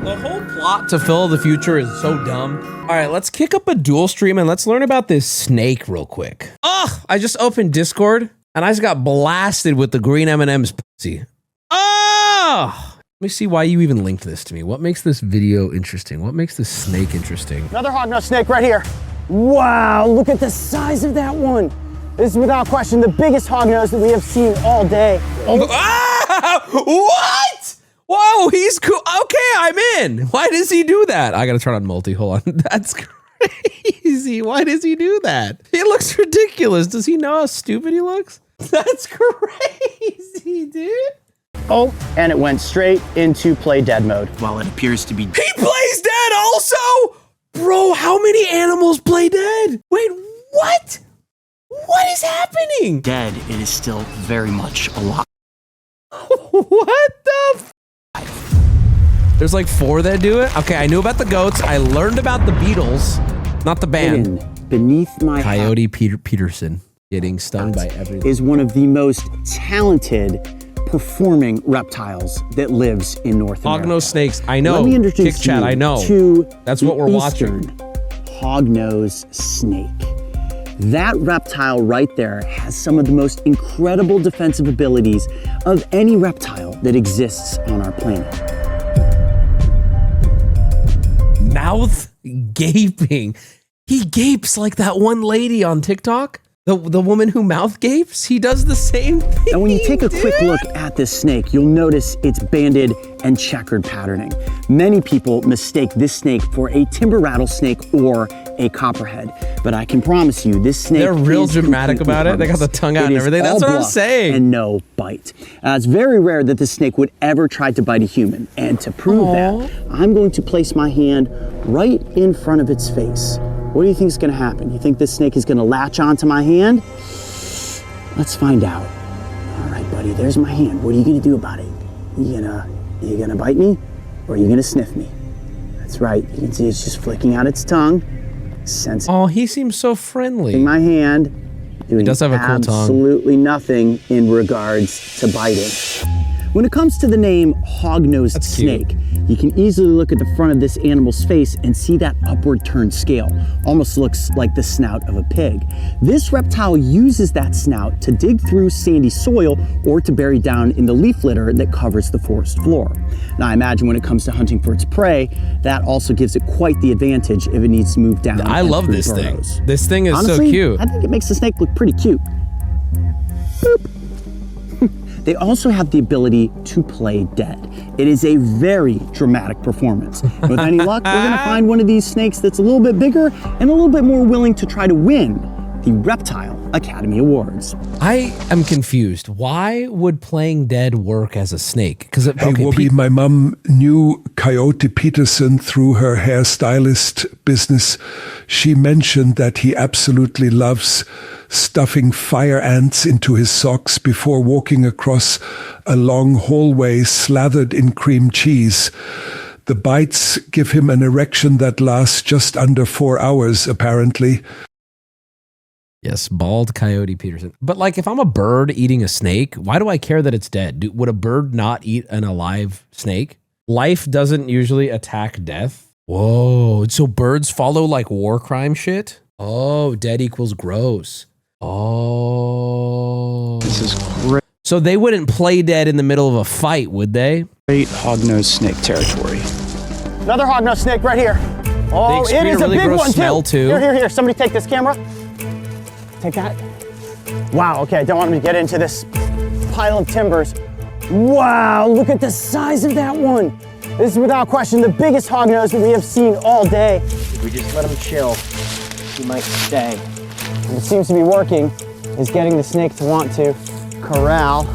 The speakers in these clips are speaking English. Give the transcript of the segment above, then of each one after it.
The whole plot to Phil of the Future is so dumb. All right, let's kick up a dual stream and let's learn about this snake real quick. Oh, I just opened Discord and I just got blasted with the green M&M's pussy. Oh! Let me see why you even linked this to me. What makes this video interesting? What makes this snake interesting? Another hognose snake right here. Wow, look at the size of that one. This is without question the biggest hognose that we have seen all day. Ah! What? Whoa, he's cool. Okay, I'm in. Why does he do that? I gotta turn on multi. Hold on. That's crazy. Why does he do that? He looks ridiculous. Does he know how stupid he looks? That's crazy, dude. Oh, and it went straight into play dead mode. Well, it appears to be. He plays dead also? Bro, how many animals play dead? Wait, what? What is happening? Dead, it is still very much alive. What the f? There's like 4 that do it? Okay, I knew about the goats. I learned about the beetles, not the band. Beneath my Coyote Peterson getting stung by everything. Is one of the most talented performing reptiles that lives in North America. Hognose snakes, I know. Let me introduce Kick chat, you I know. To that's what we're watching. Hognose snake. That reptile right there has some of the most incredible defensive abilities of any reptile that exists on our planet. Mouth gaping. He gapes like that one lady on TikTok. The woman who mouth gapes, he does the same thing. And when you take a quick look at this snake, you'll notice its banded and checkered patterning. Many people mistake this snake for a timber rattlesnake or a copperhead, but I can promise you this snake They're real is dramatic about it. They got the tongue out and everything. That's what I'm saying. And no bite. It's very rare that this snake would ever try to bite a human. And to prove that, I'm going to place my hand right in front of its face. What do you think is going to happen? You think this snake is going to latch onto my hand? Let's find out. All right, buddy, there's my hand. What are you going to do about it? You gonna bite me, or are you going to sniff me? That's right. You can see it's just flicking out its tongue. Oh, he seems so friendly. My hand, doing he does have a cool tongue. Absolutely nothing in regards to biting. When it comes to the name hognose snake, you can easily look at the front of this animal's face and see that upward turned scale. Almost looks like the snout of a pig. This reptile uses that snout to dig through sandy soil or to bury down in the leaf litter that covers the forest floor. Now I imagine when it comes to hunting for its prey, that also gives it quite the advantage if it needs to move down. I love this thing. This thing is Honestly, so cute. I think it makes the snake look pretty cute. Boop. They also have the ability to play dead. It is a very dramatic performance. With any luck, we're gonna find one of these snakes that's a little bit bigger and a little bit more willing to try to win the Reptile Academy Awards. I am confused. Why would playing dead work as a snake? Because hey, Wubby, my mom knew Coyote Peterson through her hairstylist business. She mentioned that he absolutely loves stuffing fire ants into his socks before walking across a long hallway slathered in cream cheese. The bites give him an erection that lasts just under 4 hours, apparently. Yes, bald Coyote Peterson. But like, if I'm a bird eating a snake, why do I care that it's dead? Would a bird not eat an alive snake? Life doesn't usually attack death. Whoa, so birds follow like war crime shit? Oh, dead equals gross. Oh. This is great. So they wouldn't play dead in the middle of a fight, would they? Great hognose snake territory. Another hognose snake right here. Oh, it is a big one too. Here. Somebody take this camera. Take that. Wow, okay, I don't want me to get into this pile of timbers. Wow, look at the size of that one. This is without question the biggest hognose that we have seen all day. If we just let him chill, he might stay. What seems to be working is getting the snake to want to corral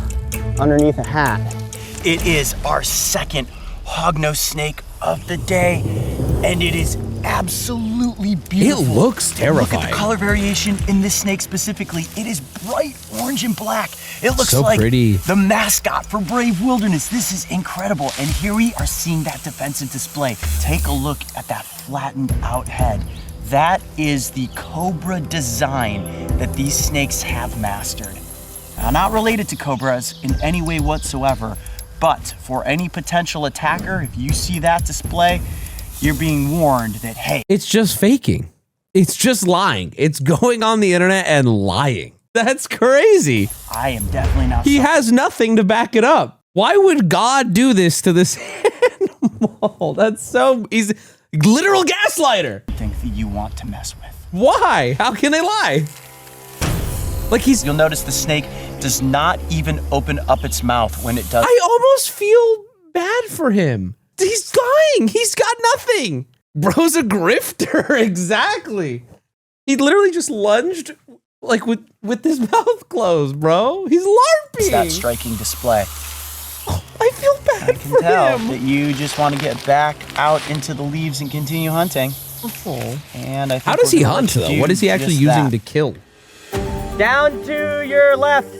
underneath a hat. It is our second hognose snake of the day, and it is absolutely beautiful. It looks terrifying. Look at the color variation in this snake specifically. It is bright orange and black. It looks so like pretty. The mascot for Brave Wilderness. This is incredible. And here we are seeing that defensive display. Take a look at that flattened out head. That is the cobra design that these snakes have mastered. Now, not related to cobras in any way whatsoever, But for any potential attacker, if you see that display, you're being warned that, hey, it's just faking. It's just lying. It's going on the internet and lying. That's crazy. I am definitely not. He has nothing to back it up. Why would God do this to this animal? That's so easy. Literal gaslighter. Think that you want to mess with. Why? How can they lie? Like You'll notice the snake does not even open up its mouth when it does. I almost feel bad for him. He's dying. He's got nothing. Bro's a grifter. Exactly. He literally just lunged like with his mouth closed, bro. He's LARPing. It's that striking display. Oh, I feel bad I can tell that you just want to get back out into the leaves and continue hunting. Oh. And I think how does he hunt though? What is he actually using to kill? Down to your left.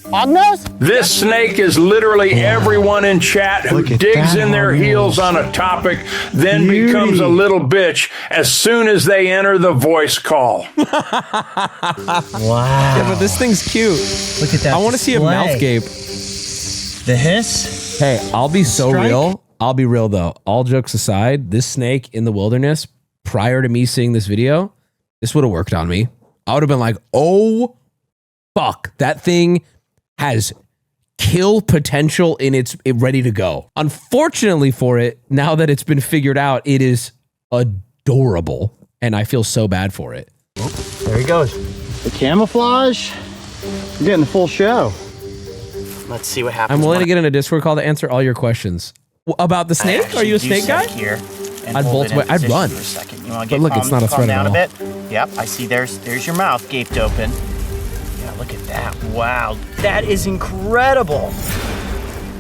Hognose? This snake is literally everyone in chat who digs in their heels on a topic, then becomes a little bitch as soon as they enter the voice call. Wow. Yeah, but this thing's cute. Look at that. I want to see a mouth gape. The hiss. Hey, I'll be so real. I'll be real though. All jokes aside, this snake in the wilderness, prior to me seeing this video, this would have worked on me. I would have been like, oh, fuck. That thing has kill potential in it ready to go. Unfortunately for it, now that it's been figured out, it is adorable. And I feel so bad for it. Oh, there he goes. The camouflage. You're getting the full show. Let's see what happens. I'm willing to get in a Discord call to answer all your questions. About the snake? Are you a snake guy? Here I'd bolt away. I'd run. For a second. You want to but look, it's not a threat at all. A bit? Yep, I see there's your mouth gaped open. Yeah, look at that. Wow, that is incredible.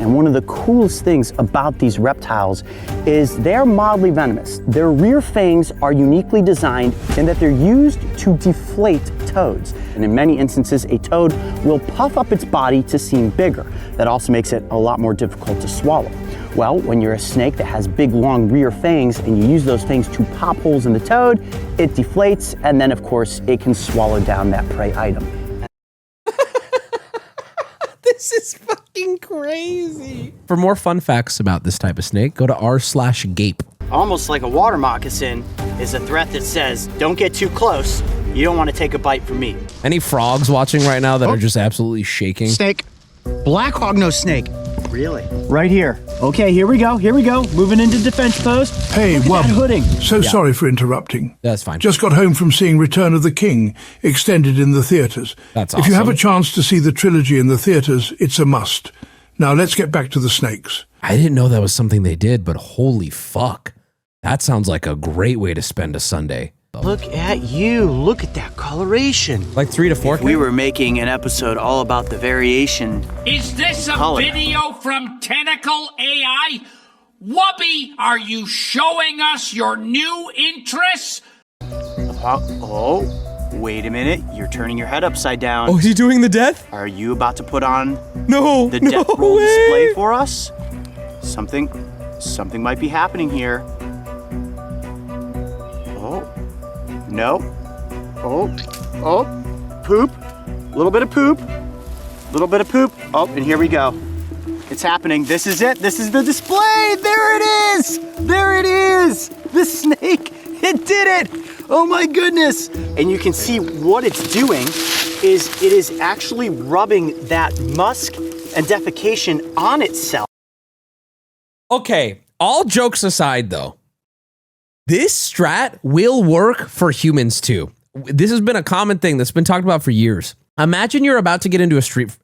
And one of the coolest things about these reptiles is they're mildly venomous. Their rear fangs are uniquely designed in that they're used to deflate toads. And in many instances, a toad will puff up its body to seem bigger. That also makes it a lot more difficult to swallow. Well, when you're a snake that has big, long rear fangs and you use those fangs to pop holes in the toad, it deflates, and then, of course, it can swallow down that prey item. This is fucking crazy. For more fun facts about this type of snake, go to r/gape. Almost like a water moccasin is a threat that says, don't get too close. You don't want to take a bite from me. Any frogs watching right now that are just absolutely shaking? Snake. Black hognose snake. Really? Right here. Okay, here we go. Here we go. Moving into defense post. Hey, Wub. Hooding. So sorry for interrupting. That's fine. Just got home from seeing Return of the King extended in the theaters. That's awesome. If you have a chance to see the trilogy in the theaters, it's a must. Now let's get back to the snakes. I didn't know that was something they did, but holy fuck. That sounds like a great way to spend a Sunday. Look at you. Look at that coloration. Like 3 to 4? If we were making an episode all about the variation. Is this a color. video from Tentacle AI? Wubby, are you showing us your new interests? Oh, wait a minute. You're turning your head upside down. Oh, is he doing the death? Are you about to put on the death roll display for us? Something might be happening here. No. Oh. Poop. A little bit of poop. Little bit of poop. Oh, and here we go. It's happening. This is it. This is the display. There it is. There it is. The snake. It did it. Oh my goodness. And you can see what it's doing is it is actually rubbing that musk and defecation on itself. Okay, all jokes aside though, this strat will work for humans too. This has been a common thing that's been talked about for years. Imagine you're about to get into a street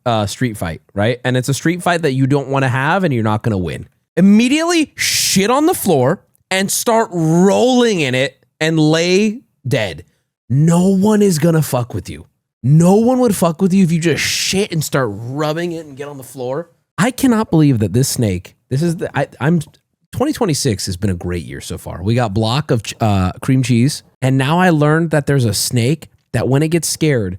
fight, right? And it's a street fight that you don't want to have and you're not going to win. Immediately shit on the floor and start rolling in it and lay dead. No one is going to fuck with you. No one would fuck with you if you just shit and start rubbing it and get on the floor. I cannot believe that this snake, 2026 has been a great year so far. We got block of cream cheese. And now I learned that there's a snake that when it gets scared,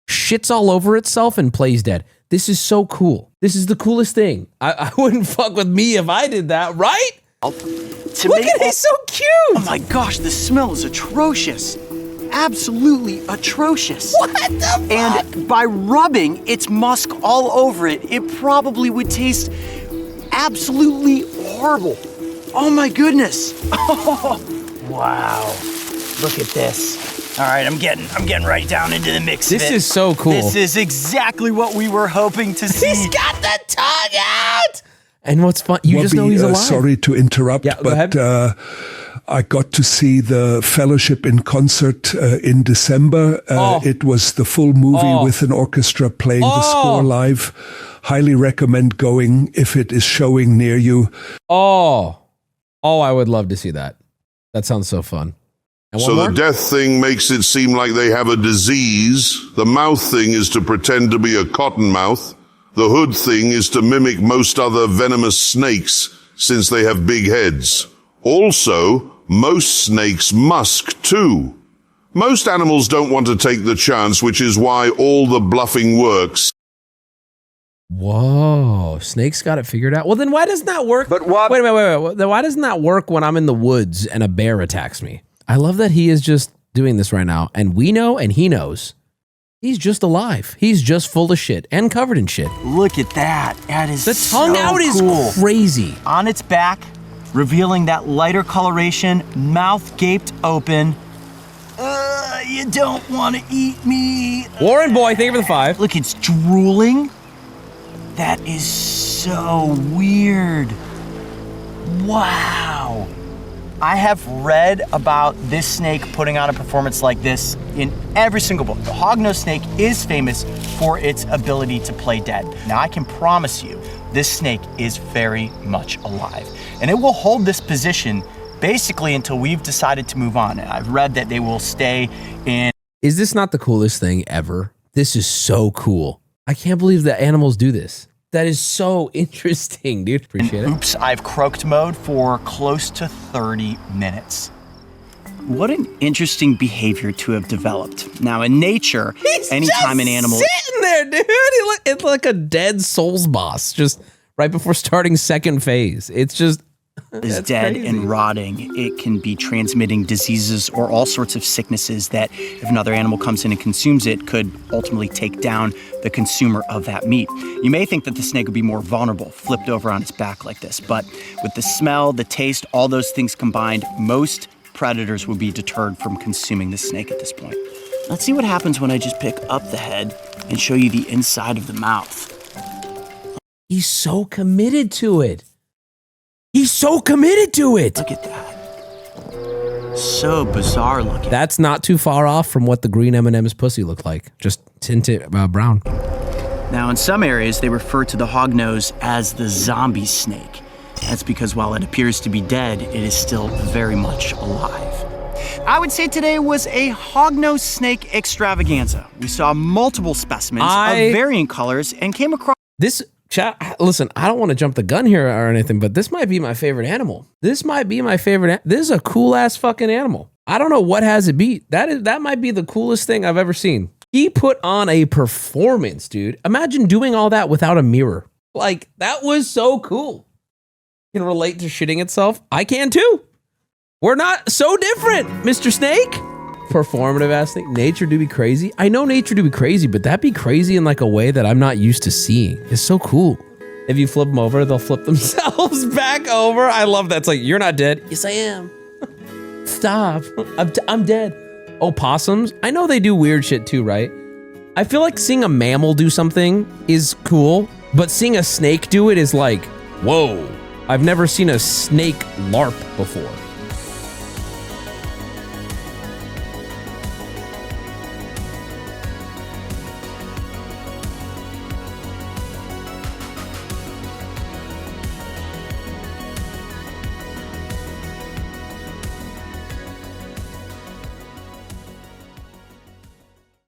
shits all over itself and plays dead. This is so cool. This is the coolest thing. I wouldn't fuck with me if I did that, right? Look at it, he's so cute. Oh my gosh, the smell is atrocious. absolutely atrocious. What the fuck? And by rubbing its musk all over it, it probably would taste absolutely horrible. Oh my goodness. Oh, wow. Look at this. All right, I'm getting right down into the mix of it. This is so cool. This is exactly what we were hoping to see. He's got the tongue out! And what's fun, you just know he's alive. Sorry to interrupt, but I got to see the Fellowship in concert in December. It was the full movie with an orchestra playing the score live. Highly recommend going if it is showing near you. Oh, I would love to see that. That sounds so fun. And so the death thing makes it seem like they have a disease. The mouth thing is to pretend to be a cottonmouth. The hood thing is to mimic most other venomous snakes, since they have big heads. Also, most snakes musk too. Most animals don't want to take the chance, which is why all the bluffing works. Whoa, snakes got it figured out. Well, then why doesn't that work? But what? Wait a minute. Then why doesn't that work when I'm in the woods and a bear attacks me? I love that he is just doing this right now, and we know, and he knows. He's just alive. He's just full of shit and covered in shit. Look at that. That is the tongue so out cool. is crazy. On its back, revealing that lighter coloration, mouth gaped open. You don't want to eat me. Warren boy, thank you for the 5. Look, it's drooling. That is so weird. Wow. I have read about this snake putting on a performance like this in every single book. The hognose snake is famous for its ability to play dead. Now, I can promise you, this snake is very much alive. And it will hold this position basically until we've decided to move on. And I've read that they will stay in. Is this not the coolest thing ever? This is so cool. I can't believe that animals do this. That is so interesting, dude. Appreciate it. Oops, I've croaked mode for close to 30 minutes. What an interesting behavior to have developed. Now, in nature, anytime an animal sitting there, dude, it's like a dead Souls boss, just right before starting second phase. It's just is dead crazy. And rotting, it can be transmitting diseases or all sorts of sicknesses that, if another animal comes in and consumes it, could ultimately take down the consumer of that meat. You may think that the snake would be more vulnerable, flipped over on its back like this, but with the smell, the taste, all those things combined, most predators would be deterred from consuming the snake at this point. Let's see what happens when I just pick up the head and show you the inside of the mouth. He's so committed to it. He's so committed to it. Look at that. So bizarre looking. That's not too far off from what the green M&M's pussy looked like. Just tinted brown. Now, in some areas, they refer to the hognose as the zombie snake. That's because while it appears to be dead, it is still very much alive. I would say today was a hognose snake extravaganza. We saw multiple specimens of varying colors and came across this. Chat, listen, I don't want to jump the gun here or anything, but this might be my favorite animal. This might be my favorite. This is a cool ass fucking animal. I don't know what has it beat. That might be the coolest thing I've ever seen. He put on a performance, dude. Imagine doing all that without a mirror. Like, that was so cool. Can relate to shitting itself. I can too. We're not so different, Mr. Snake. Performative ass thing. Nature do be crazy. I know nature do be crazy, but that be crazy in like a way that I'm not used to seeing. It's so cool. If you flip them over, they'll flip themselves back over. I love that. It's like, you're not dead. Yes, I am. Stop. I'm dead. Opossums. I know they do weird shit too, right? I feel like seeing a mammal do something is cool, but seeing a snake do it is like, whoa. I've never seen a snake LARP before.